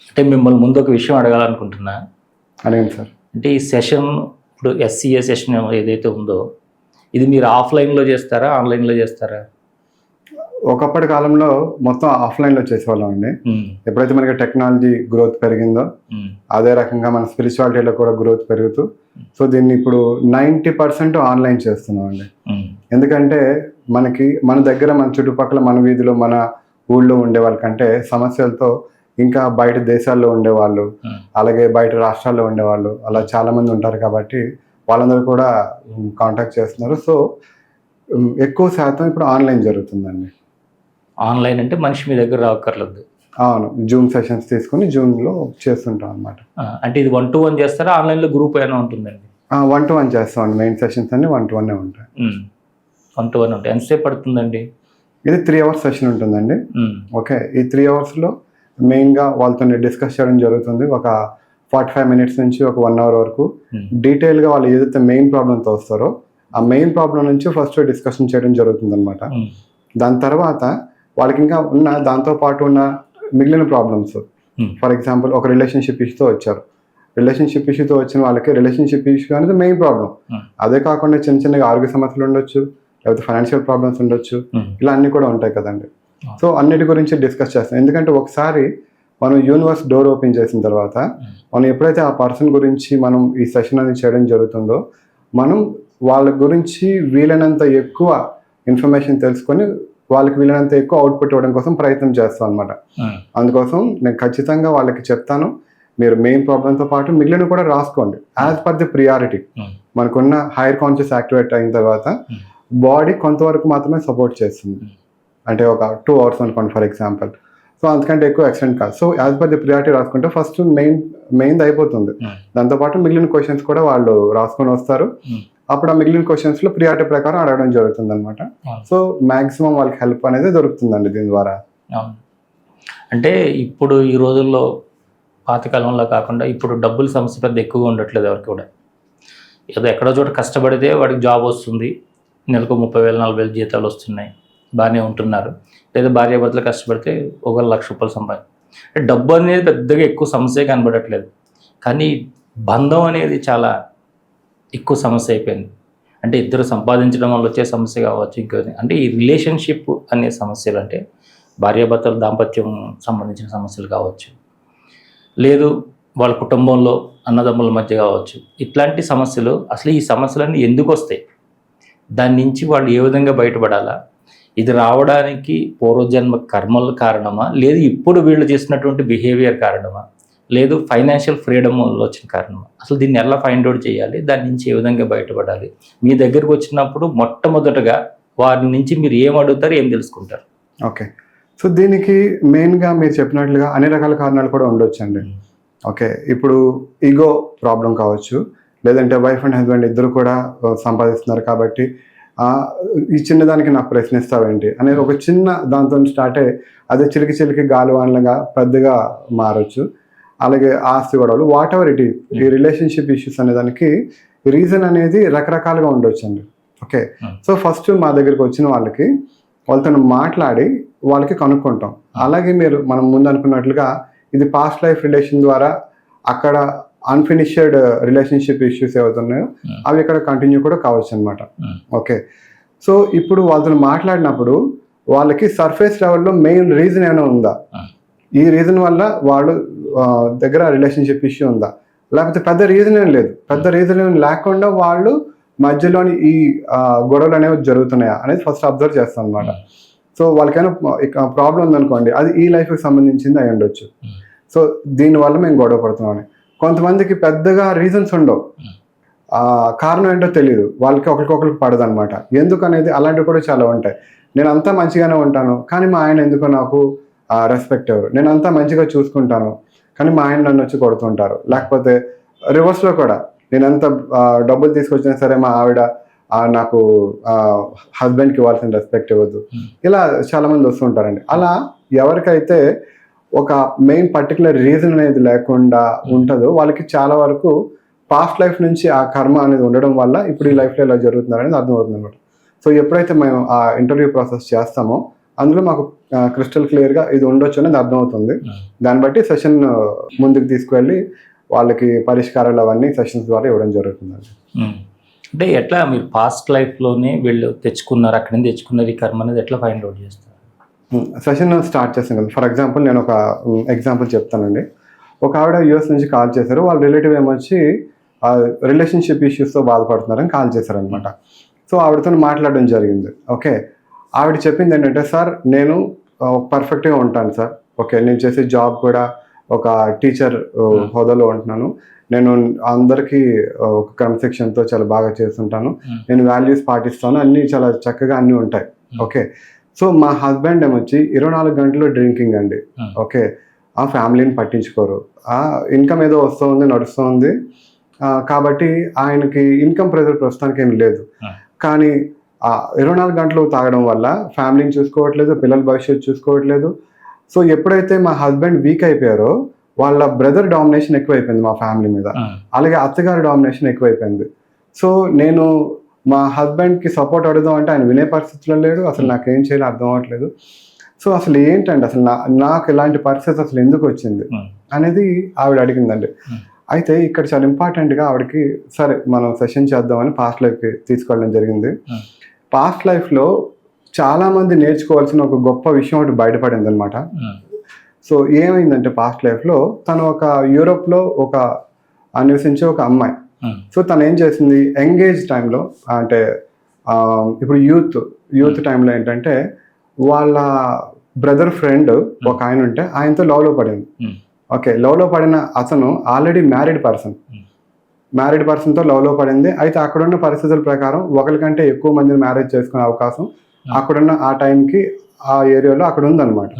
అంటే మిమ్మల్ని ముందు ఒక విషయం అడగాలనుకుంటున్నా. అదేంటి సార్? అంటే ఈ సెషన్ ఇప్పుడు ఎస్సీఏ సెషన్ ఏదైతే ఉందో ఇది మీరు ఆఫ్లైన్లో చేస్తారా, ఆన్లైన్లో చేస్తారా? ఒకప్పటి కాలంలో మొత్తం ఆఫ్లైన్లో చేసేవాళ్ళం అండి. ఎప్పుడైతే మనకి టెక్నాలజీ గ్రోత్ పెరిగిందో అదే రకంగా మన స్పిరిచువాలిటీలో కూడా గ్రోత్ పెరుగుతూ సో దీన్ని ఇప్పుడు 90% ఆన్లైన్ చేస్తున్నాం అండి. ఎందుకంటే మనకి మన దగ్గర మన చుట్టుపక్కల మన వీధిలో మన ఊళ్ళో ఉండే వాళ్ళకంటే సమస్యలతో ఇంకా బయట దేశాల్లో ఉండేవాళ్ళు అలాగే బయట రాష్ట్రాల్లో ఉండేవాళ్ళు అలా చాలామంది ఉంటారు కాబట్టి వాళ్ళందరూ కూడా కాంటాక్ట్ చేస్తున్నారు. సో ఎక్కువ శాతం ఇప్పుడు ఆన్లైన్ జరుగుతుందండి. ఆన్లైన్ అంటే మనిషి మీ దగ్గర రావక్కర్లేదు. అవును, జూమ్ సెషన్స్ తీసుకుని జూమ్లో చేస్తుంటాం అనమాట. అంటే ఇది 1-to-1 చేస్తారా, ఆన్లైన్లో గ్రూప్ అయినా ఉంటుందండి? 1-to-1 చేస్తామండి. మెయిన్ సెషన్స్ అన్ని 1-to-1 ఉంటాయి. 1-to-1 ఉంటాయి. ఎంతసేపు పడుతుందండి? ఇది 3 hours సెషన్ ఉంటుందండి. ఓకే, ఈ 3 hours మెయిన్గా వాళ్ళతో డిస్కస్ చేయడం జరుగుతుంది. ఒక 45 minutes నుంచి ఒక 1 hour వరకు డీటెయిల్గా వాళ్ళు ఏదైతే మెయిన్ ప్రాబ్లంతో వస్తారో ఆ మెయిన్ ప్రాబ్లం నుంచి ఫస్ట్ డిస్కషన్ చేయడం జరుగుతుంది అనమాట. దాని తర్వాత వాళ్ళకి ఇంకా ఉన్న దాంతో పాటు ఉన్న మిగిలిన ప్రాబ్లమ్స్, ఫర్ ఎగ్జాంపుల్ ఒక రిలేషన్షిప్ ఇష్యూతో వచ్చారు. రిలేషన్షిప్ ఇష్యూతో వచ్చిన వాళ్ళకి రిలేషన్షిప్ ఇష్యూ అనేది మెయిన్ ప్రాబ్లం. అదే కాకుండా చిన్న చిన్నగా ఆరోగ్య సమస్యలు ఉండొచ్చు, లేకపోతే ఫైనాన్షియల్ ప్రాబ్లమ్స్ ఉండొచ్చు, ఇలా అన్నీ కూడా ఉంటాయి కదండి. సో అన్నిటి గురించి డిస్కస్ చేస్తాం. ఎందుకంటే ఒకసారి మనం యూనివర్స్ డోర్ ఓపెన్ చేసిన తర్వాత మనం ఎప్పుడైతే ఆ పర్సన్ గురించి మనం ఈ సెషన్ అనేది చేయడం జరుగుతుందో మనం వాళ్ళ గురించి వీలైనంత ఎక్కువ ఇన్ఫర్మేషన్ తెలుసుకొని వాళ్ళకి వీలైనంత ఎక్కువ అవుట్పుట్ ఇవ్వడం కోసం ప్రయత్నం చేస్తాం అనమాట. అందుకోసం నేను ఖచ్చితంగా వాళ్ళకి చెప్తాను, మీరు మెయిన్ ప్రాబ్లంతో పాటు మిగిలిన కూడా రాసుకోండి యాజ్ పర్ ది ప్రియారిటీ. మనకున్న హైయర్ కాన్షియస్ యాక్టివేట్ అయిన తర్వాత బాడీ కొంతవరకు మాత్రమే సపోర్ట్ చేస్తుంది. అంటే ఒక 2 hours అనుకోండి ఫర్ ఎగ్జాంపుల్. సో అంతకంటే ఎక్కువ ఎక్స్టెండ్ కాదు. So as per the priority రాసుకుంటే ఫస్ట్ మెయిన్ అయిపోతుంది. దాంతోపాటు మిగిలిన క్వశ్చన్స్ కూడా వాళ్ళు రాసుకొని వస్తారు. అప్పుడు ఆ మిగిలిన క్వశ్చన్స్లో ప్రియారిటీ ప్రకారం అడగడం జరుగుతుంది అనమాట. సో మ్యాక్సిమం వాళ్ళకి హెల్ప్ అనేది దొరుకుతుందండి దీని ద్వారా. అంటే ఇప్పుడు ఈ రోజుల్లో పాతకాలంలో కాకుండా ఇప్పుడు డబ్బుల సమస్య పెద్ద ఎక్కువగా ఉండట్లేదు ఎవరికి కూడా. ఏదో ఎక్కడో చోట కష్టపడితే వాడికి జాబ్ వస్తుంది, నెలకు 30,000-40,000 జీతాలు వస్తున్నాయి, బాగానే ఉంటున్నారు. లేదా భార్యాభర్తలు కష్టపడితే ఒక ₹1,00,000 సంపాదించారు. డబ్బు అనేది పెద్దగా ఎక్కువ సమస్య కనబడట్లేదు, కానీ బంధం అనేది చాలా ఎక్కువ సమస్య అయిపోయింది. అంటే ఇద్దరు సంపాదించడం వల్ల వచ్చే సమస్య కావచ్చు, ఇంకా అంటే ఈ రిలేషన్షిప్ అనే సమస్యలు, అంటే భార్యాభర్తల దాంపత్యం సంబంధించిన సమస్యలు కావచ్చు, లేదు వాళ్ళ కుటుంబంలో అన్నదమ్ముల మధ్య కావచ్చు, ఇట్లాంటి సమస్యలు అసలు ఈ సమస్యలన్నీ ఎందుకు వస్తాయి, దాని నుంచి వాళ్ళు ఏ విధంగా బయటపడాలా, ఇది రావడానికి పూర్వజన్మ కర్మల కారణమా, లేదు ఇప్పుడు వీళ్ళు చేసినటువంటి బిహేవియర్ కారణమా, లేదు ఫైనాన్షియల్ ఫ్రీడమ్ వచ్చిన కారణమా, అసలు దీన్ని ఎలా ఫైండ్ అవుట్ చేయాలి, దాని నుంచి ఏ విధంగా బయటపడాలి, మీ దగ్గరకు వచ్చినప్పుడు మొట్టమొదటగా వారి నుంచి మీరు ఏం అడుగుతారు, ఏం తెలుసుకుంటారు? ఓకే, సో దీనికి మెయిన్గా మీరు చెప్పినట్లుగా అన్ని రకాల కారణాలు కూడా ఉండొచ్చండి. ఓకే, ఇప్పుడు ఈగో ప్రాబ్లం కావచ్చు, లేదంటే వైఫ్ అండ్ హస్బెండ్ ఇద్దరు కూడా సంపాదిస్తున్నారు కాబట్టి ఈ చిన్నదానికి నాకు ప్రశ్నిస్తావేంటి అనేది ఒక చిన్న దాంతో స్టార్ట్ అయ్యి అదే చిలికి గాలివాన్లుగా పెద్దగా మారచ్చు. అలాగే ఆస్తి గొడవలు, వాట్ ఎవర్ ఇట్ ఈస్, ఈ రిలేషన్షిప్ ఇష్యూస్ అనే దానికి రీజన్ అనేది రకరకాలుగా ఉండొచ్చండి. ఓకే, సో ఫస్ట్ మా దగ్గరికి వచ్చిన వాళ్ళతో మాట్లాడి వాళ్ళకి కనుక్కుంటాం. అలాగే మనం ముందు అనుకున్నట్లుగా ఇది పాస్ట్ లైఫ్ రిలేషన్ ద్వారా అక్కడ అన్ఫినిష్డ్ రిలేషన్షిప్ ఇష్యూస్ ఏవైతున్నాయో అవి ఇక్కడ కంటిన్యూ కూడా కావచ్చు అనమాట. ఓకే, సో ఇప్పుడు వాళ్ళతో మాట్లాడినప్పుడు వాళ్ళకి సర్ఫేస్ లెవెల్లో మెయిన్ రీజన్ ఏమైనా ఉందా, ఈ రీజన్ వల్ల వాళ్ళు దగ్గర రిలేషన్షిప్ ఇష్యూ ఉందా, లేకపోతే పెద్ద రీజన్ ఏం లేదు, పెద్ద రీజన్ ఏం లేకుండా వాళ్ళు మధ్యలోని ఈ గొడవలు అనేవి జరుగుతున్నాయా అనేది ఫస్ట్ అబ్జర్వ్ చేస్తాం అనమాట. సో వాళ్ళకైనా ప్రాబ్లం ఉందనుకోండి, అది ఈ లైఫ్కి సంబంధించింది అయి ఉండొచ్చు. సో దీనివల్ల మేము గొడవ పడుతున్నామని. కొంతమందికి పెద్దగా రీజన్స్ ఉండవు, కారణం ఏంటో తెలియదు, వాళ్ళకి ఒకరికొకరికి పడదు అనమాట. ఎందుకు అనేది అలాంటివి కూడా చాలా ఉంటాయి. నేను అంతా మంచిగానే ఉంటాను కానీ మా ఆయన ఎందుకో నాకు రెస్పెక్ట్ ఎవరు, నేను అంతా మంచిగా చూసుకుంటాను కానీ మా ఆయన నన్ను వచ్చి కొడుతుంటారు. లేకపోతే రివర్స్లో కూడా నేను ఎంత డబ్బులు తీసుకొచ్చినా సరే మా ఆవిడ నాకు హస్బెండ్కి ఇవ్వాల్సిన రెస్పెక్ట్ ఇవ్వద్దు. ఇలా చాలామంది వస్తుంటారండి. అలా ఎవరికైతే ఒక మెయిన్ పర్టికులర్ రీజన్ అనేది లేకుండా ఉంటుందో వాళ్ళకి చాలా వరకు పాస్ట్ లైఫ్ నుంచి ఆ కర్మ అనేది ఉండడం వల్ల ఇప్పుడు ఈ లైఫ్లో ఇలా జరుగుతున్నారు అనేది అర్థమవుతుంది అనమాట. సో ఎప్పుడైతే మేము ఆ ఇంటర్వ్యూ ప్రాసెస్ చేస్తామో అందులో మాకు క్రిస్టల్ క్లియర్గా ఇది ఉండొచ్చు అనేది అర్థమవుతుంది. దాన్ని బట్టి సెషన్ ముందుకు తీసుకువెళ్ళి వాళ్ళకి పరిష్కారాలు అవన్నీ సెషన్స్ ద్వారా ఇవ్వడం జరుగుతుందండి. అంటే ఎట్లా మీరు పాస్ట్ లైఫ్లోనే వీళ్ళు తెచ్చుకున్నారు, అక్కడి నుంచి తెచ్చుకున్నది కర్మ అనేది ఎట్లా ఫైండ్ అవుట్ చేస్తారు? సెషన్ స్టార్ట్ చేస్తాను కదా. ఫర్ ఎగ్జాంపుల్ నేను ఒక ఎగ్జాంపుల్ చెప్తానండి. ఒక ఆవిడ యూఎస్ నుంచి కాల్ చేశారు. వాళ్ళ రిలేటివ్ ఏమొచ్చి రిలేషన్షిప్ ఇష్యూస్తో బాధపడుతున్నారని కాల్ చేశారనమాట. సో ఆవిడతో మాట్లాడడం జరిగింది. ఓకే, ఆవిడ చెప్పింది ఏంటంటే, సార్ నేను పర్ఫెక్ట్గా ఉంటాను సార్. ఓకే, నేను చేసే జాబ్ కూడా ఒక టీచర్ హోదాలో ఉంటున్నాను. నేను అందరికీ ఒక క్రమశిక్షణతో చాలా బాగా చేస్తుంటాను. నేను వాల్యూస్ పాటిస్తాను, అన్నీ చాలా చక్కగా అన్నీ ఉంటాయి. ఓకే, సో మా హస్బెండ్ ఏమొచ్చి 24 గంటలు డ్రింకింగ్ అండి. ఓకే, ఆ ఫ్యామిలీని పట్టించుకోరు. ఇన్కమ్ ఏదో వస్తుంది, నడుస్తుంది కాబట్టి ఆయనకి ఇన్కమ్ ప్రెజర్ ప్రస్తుతానికి ఏమి లేదు. కానీ 24 గంటలు తాగడం వల్ల ఫ్యామిలీని చూసుకోవట్లేదు, పిల్లల భవిష్యత్తు చూసుకోవట్లేదు. సో ఎప్పుడైతే మా హస్బెండ్ వీక్ అయిపోయారో వాళ్ళ బ్రదర్ డామినేషన్ ఎక్కువైపోయింది మా ఫ్యామిలీ మీద, అలాగే అత్తగారి డామినేషన్ ఎక్కువైపోయింది. సో నేను మా హస్బెండ్కి సపోర్ట్ అడుగుదాం అంటే ఆయన వినే పరిస్థితిలో లేడు. అసలు నాకేం చేయాలో అర్థం అవ్వట్లేదు. సో అసలు ఏంటండి, అసలు నాకు ఇలాంటి పరిస్థితి అసలు ఎందుకు వచ్చింది అనేది ఆవిడ అడిగిందండి. అయితే ఇక్కడ చాలా ఇంపార్టెంట్గా ఆవిడకి సరే మనం సెషన్ చేద్దామని పాస్ట్ లైఫ్కి తీసుకెళ్ళడం జరిగింది. పాస్ట్ లైఫ్లో చాలామంది నేర్చుకోవాల్సిన ఒక గొప్ప విషయం ఒకటి బయటపడింది అనమాట. సో ఏమైందంటే పాస్ట్ లైఫ్లో తను ఒక యూరోప్లో ఒక నివసించే ఒక అమ్మాయి. సో తను ఏం చేసింది, ఎంగేజ్ టైంలో అంటే ఇప్పుడు యూత్ టైంలో ఏంటంటే వాళ్ళ బ్రదర్ ఫ్రెండ్ ఒక ఆయన ఉంటే ఆయనతో లవ్లో పడింది. ఓకే, లవ్లో పడిన అతను ఆల్రెడీ మ్యారీడ్ పర్సన్తో లవ్లో పడింది. అయితే అక్కడున్న పరిస్థితుల ప్రకారం ఒకరికంటే ఎక్కువ మందిని మ్యారేజ్ చేసుకునే అవకాశం అక్కడున్న ఆ టైంకి ఆ ఏరియాలో అక్కడ ఉందన్నమాట.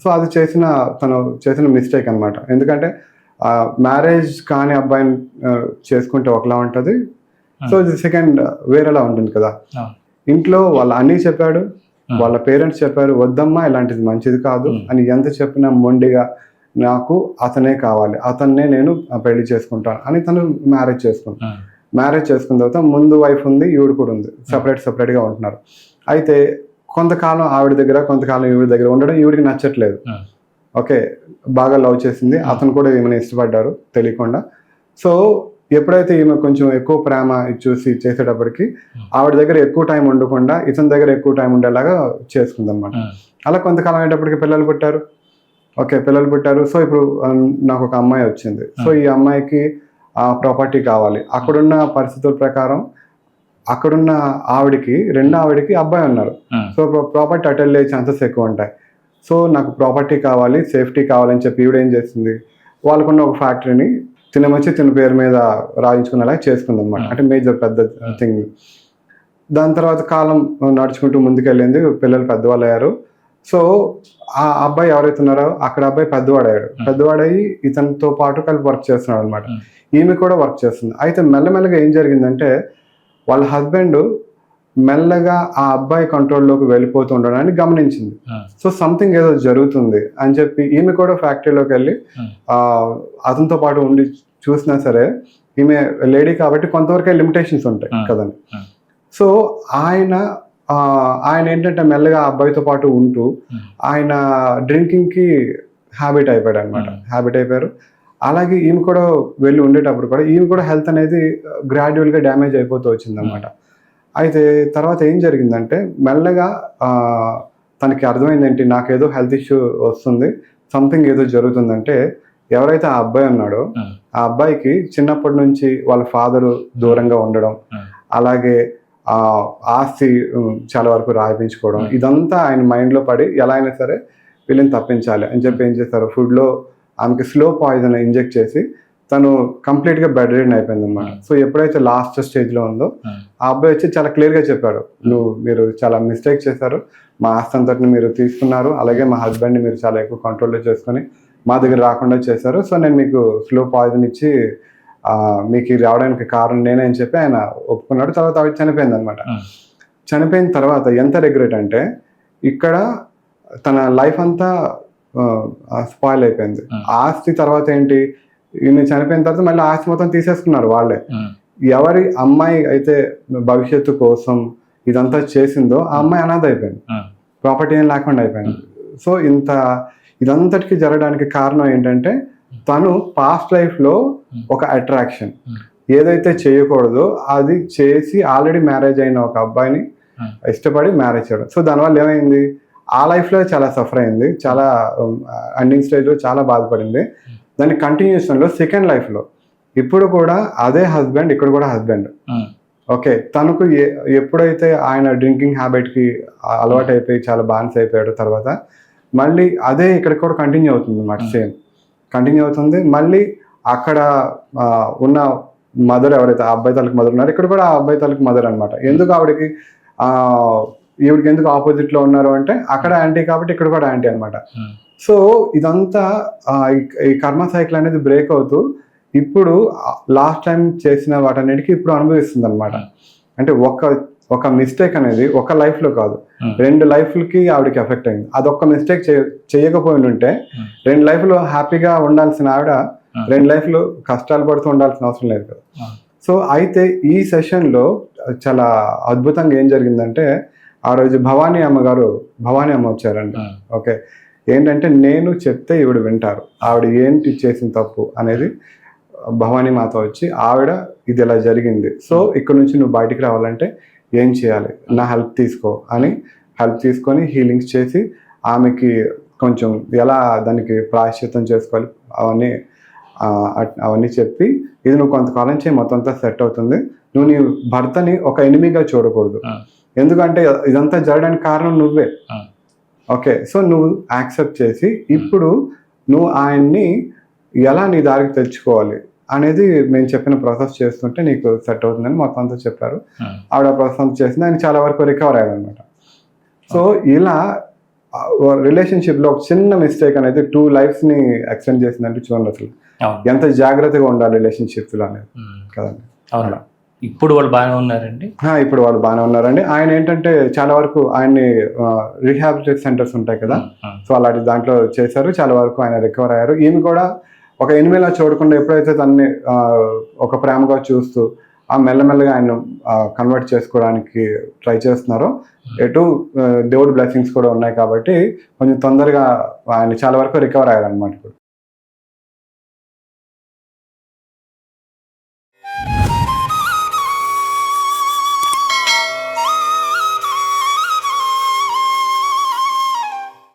సో అది తను చేసిన మిస్టేక్ అనమాట. ఎందుకంటే మ్యారేజ్ కాని అబ్బాయిని చేసుకుంటే ఒకలా ఉంటుంది, సో ఇది సెకండ్ వేరేలా ఉంటుంది కదా. ఇంట్లో వాళ్ళ అన్నీ చెప్పాడు, వాళ్ళ పేరెంట్స్ చెప్పారు వద్దమ్మా ఇలాంటిది మంచిది కాదు అని. ఎంత చెప్పినా మొండిగా నాకు అతనే కావాలి, అతన్నే నేను పెళ్లి చేసుకుంటాను అని తను మ్యారేజ్ చేసుకున్న తర్వాత ముందు వైఫ్ ఉంది, ఈవిడ కూడా ఉంది, సపరేట్గా ఉంటున్నారు. అయితే కొంతకాలం ఆవిడ దగ్గర కొంతకాలం ఈవిడ దగ్గర ఉండడం ఈవిడికి నచ్చట్లేదు. ఓకే, బాగా లవ్ చేసింది, అతను కూడా ఈమెను ఇష్టపడ్డారు తెలియకుండా. సో ఎప్పుడైతే ఈమె కొంచెం ఎక్కువ ప్రేమ చూసి చేసేటప్పటికి ఆవిడ దగ్గర ఎక్కువ టైం ఉండకుండా ఇతని దగ్గర ఎక్కువ టైం ఉండేలాగా చేసుకుంది అనమాట. అలా కొంతకాలం అయ్యేటప్పటికి పిల్లలు పుట్టారు. సో ఇప్పుడు నాకు ఒక అమ్మాయి వచ్చింది. సో ఈ అమ్మాయికి ప్రాపర్టీ కావాలి. అక్కడున్న పరిస్థితుల ప్రకారం అక్కడున్న రెండో ఆవిడకి అబ్బాయి ఉన్నారు. సో ప్రాపర్టీ అటు వెళ్ళే ఛాన్సెస్ ఎక్కువ ఉంటాయి. సో నాకు ప్రాపర్టీ కావాలి, సేఫ్టీ కావాలని చెప్పి ఈవిడ ఏం చేసింది, వాళ్ళకున్న ఒక ఫ్యాక్టరీని తిన పేరు మీద రాయించుకునేలా చేసుకుంది అనమాట. అంటే మేజర్ పెద్ద థింగ్. దాని తర్వాత కాలం నడుచుకుంటూ ముందుకెళ్ళింది, పిల్లలు పెద్దవాళ్ళు అయ్యారు. సో ఆ అబ్బాయి ఎవరైతే ఉన్నారో అక్కడ అబ్బాయి పెద్దవాడయ్యి ఇతనితో పాటు కలిపి వర్క్ చేస్తున్నాడు అనమాట. ఈమె కూడా వర్క్ చేస్తుంది. అయితే మెల్లమెల్లగా ఏం జరిగిందంటే వాళ్ళ హస్బెండ్ మెల్లగా ఆ అబ్బాయి కంట్రోల్లోకి వెళ్ళిపోతూ ఉండడాన్ని గమనించింది. సో సంథింగ్ ఏదో జరుగుతుంది అని చెప్పి ఈమె కూడా ఫ్యాక్టరీలోకి వెళ్ళి అతనితో పాటు ఉండి చూసినా సరే ఈమె లేడీ కాబట్టి కొంతవరకే లిమిటేషన్స్ ఉంటాయి కదండి. సో ఆయన ఏంటంటే మెల్లగా ఆ అబ్బాయితో పాటు ఉంటూ ఆయన డ్రింకింగ్కి హ్యాబిట్ అయిపోయారు. అలాగే ఈమె కూడా వెళ్ళి ఉండేటప్పుడు కూడా ఈమె కూడా హెల్త్ అనేది గ్రాడ్యువల్గా డ్యామేజ్ అయిపోతూ వచ్చింది అనమాట. అయితే తర్వాత ఏం జరిగిందంటే మెల్లగా తనకి అర్థమైంది ఏంటి, నాకేదో హెల్త్ ఇష్యూ వస్తుంది, సంథింగ్ ఏదో జరుగుతుందంటే ఎవరైతే ఆ అబ్బాయి ఉన్నాడో ఆ అబ్బాయికి చిన్నప్పటి నుంచి వాళ్ళ ఫాదరు దూరంగా ఉండడం, అలాగే ఆస్తి చాలా వరకు రాయించుకోవడం, ఇదంతా ఆయన మైండ్లో పడి ఎలా అయినా సరే వీళ్ళని తప్పించాలి అని చెప్పి ఏం చేస్తారు, ఫుడ్లో ఆమెకి స్లో పాయిజన్ ఇంజెక్ట్ చేసి తను కంప్లీట్గా బెడ్ రిడన్ అయిపోయింది అనమాట. సో ఎప్పుడైతే లాస్ట్ స్టేజ్లో ఉందో ఆ అబ్బాయి వచ్చి చాలా క్లియర్గా చెప్పాడు, మీరు చాలా మిస్టేక్ చేశారు, మా ఆస్తి అంతటిని మీరు తీసుకున్నారు, అలాగే మా హస్బెండ్ని మీరు చాలా ఎక్కువ కంట్రోల్లో చేసుకొని మా దగ్గర రాకుండా చేశారు. సో నేను మీకు స్లో పాయిజన్ ఇచ్చి మీకు రావడానికి కారణం నేనే అని చెప్పి ఆయన ఒప్పుకున్నాడు. తర్వాత ఆవిడ చనిపోయింది అనమాట. చనిపోయిన తర్వాత ఎంత రిగ్రెట్ అంటే ఇక్కడ తన లైఫ్ అంతా స్పాయిల్ అయిపోయింది. ఆస్తి తర్వాత ఏంటి, ఈయన చనిపోయిన తర్వాత మళ్ళీ ఆస్తి మొత్తం తీసేసుకున్నారు వాళ్ళే. ఎవరి అమ్మాయి అయితే భవిష్యత్తు కోసం ఇదంతా చేసిందో ఆ అమ్మాయి అనాథ అయిపోయింది. ప్రాపర్టీ ఏం లేకుండా అయిపోయింది. సో ఇదంతటికి జరగడానికి కారణం ఏంటంటే తను పాస్ట్ లైఫ్లో ఒక అట్రాక్షన్ ఏదైతే చేయకూడదో అది చేసి ఆల్రెడీ మ్యారేజ్ అయిన ఒక అబ్బాయిని ఇష్టపడి మ్యారేజ్ చేయడం. సో దానివల్ల ఏమైంది, ఆ లైఫ్లో చాలా సఫర్ అయింది, చాలా ఎండింగ్ స్టేజ్లో చాలా బాధపడింది. దాని కంటిన్యూషన్లో సెకండ్ లైఫ్లో ఇప్పుడు కూడా అదే హస్బెండ్, ఇక్కడ కూడా హస్బెండ్. ఓకే, తనకు ఎప్పుడైతే ఆయన డ్రింకింగ్ హ్యాబిట్కి అలవాటు అయిపోయి చాలా బానిస అయిపోయాడు, తర్వాత మళ్ళీ అదే ఇక్కడ కూడా కంటిన్యూ అవుతుంది అన్నమాట. సేమ్ కంటిన్యూ అవుతుంది. మళ్ళీ అక్కడ ఉన్న మదర్ ఎవరైతే ఆ అబ్బాయి తాలూకు మదర్ ఉన్నారో ఇక్కడ కూడా ఆ అబ్బాయి తాలూకు మదర్ అనమాట. ఎందుకు ఆవిడకి ఈవిడికి ఎందుకు ఆపోజిట్లో ఉన్నారు అంటే అక్కడ యాంటీ కాబట్టి ఇక్కడ కూడా యాంటీ అనమాట. సో ఇదంతా ఈ కర్మ సైకిల్ అనేది బ్రేక్ అవుతూ ఇప్పుడు లాస్ట్ టైం చేసిన వాటన్నిటికీ ఇప్పుడు అనుభవిస్తుంది అనమాట. అంటే ఒక మిస్టేక్ అనేది ఒక లైఫ్లో కాదు, 2 లైఫ్లకి ఆవిడకి ఎఫెక్ట్ అయింది. అదొక్క మిస్టేక్ చేయకపోయి ఉంటే 2 లైఫ్లో హ్యాపీగా ఉండాల్సిన ఆవిడ 2 లైఫ్లో కష్టాలు పడుతూ ఉండాల్సిన అవసరం లేదు కదా. సో అయితే ఈ సెషన్లో చాలా అద్భుతంగా ఏం జరిగిందంటే ఆ రోజు భవానీ అమ్మ వచ్చారండి. ఓకే, ఏంటంటే నేను చెప్తే ఈవిడ వింటారు, ఆవిడ ఏంటి చేసిన తప్పు అనేది భవానీ మాత వచ్చి ఆవిడ ఇది ఇలా జరిగింది, సో ఇక్కడ నుంచి నువ్వు బయటికి రావాలంటే ఏం చేయాలి, నా హెల్ప్ తీసుకో అని హెల్ప్ తీసుకొని హీలింగ్స్ చేసి ఆమెకి కొంచెం ఎలా దానికి ప్రాయశ్చిత్తం చేసుకోవాలి అవన్నీ చెప్పి ఇది నువ్వు కొంతకాలం చేయి, మొత్తం అంతా సెట్ అవుతుంది. నువ్వు నీ భర్తని ఒక ఎనిమిగా చూడకూడదు, ఎందుకంటే ఇదంతా జరగడానికి కారణం నువ్వే. ఓకే, సో నువ్వు యాక్సెప్ట్ చేసి ఇప్పుడు నువ్వు ఆయన్ని ఎలా నీ దారికి తెచ్చుకోవాలి అనేది మేము చెప్పిన ప్రాసెస్ చేస్తుంటే నీకు సెట్ అవుతుందని మొత్తం అంతా చెప్పారు. ఆవిడ ప్రాసెస్ చేసింది, ఆయన చాలా వరకు రికవర్ అయ్యారనమాట. సో ఇలా రిలేషన్షిప్లో ఒక చిన్న మిస్టేక్ అనేది 2 లైఫ్స్ని ఎక్స్టెండ్ చేసిందంటే చూడండి అసలు ఎంత జాగ్రత్తగా ఉండాలి రిలేషన్షిప్లో అనేది కదండి. అవునా, ఇప్పుడు వాళ్ళు బాగానే ఉన్నారండి? ఇప్పుడు వాళ్ళు బాగానే ఉన్నారండి. ఆయన ఏంటంటే చాలా వరకు ఆయన్ని రీహాబిలిటేషన్ సెంటర్స్ ఉంటాయి కదా, సో అలాంటి దాంట్లో చేశారు, చాలా వరకు ఆయన రికవర్ అయ్యారు. ఈమె కూడా ఒక ఎనిమిలా చూడకుండా ఎప్పుడైతే తనని ఒక ప్రేమగా చూస్తూ మెల్లమెల్లగా ఆయన కన్వర్ట్ చేసుకోవడానికి ట్రై చేస్తున్నారో ఎటు దేవుడి బ్లెస్సింగ్స్ కూడా ఉన్నాయి కాబట్టి కొంచెం తొందరగా ఆయన చాలా వరకు రికవర్ అయ్యారనమాట ఇప్పుడు.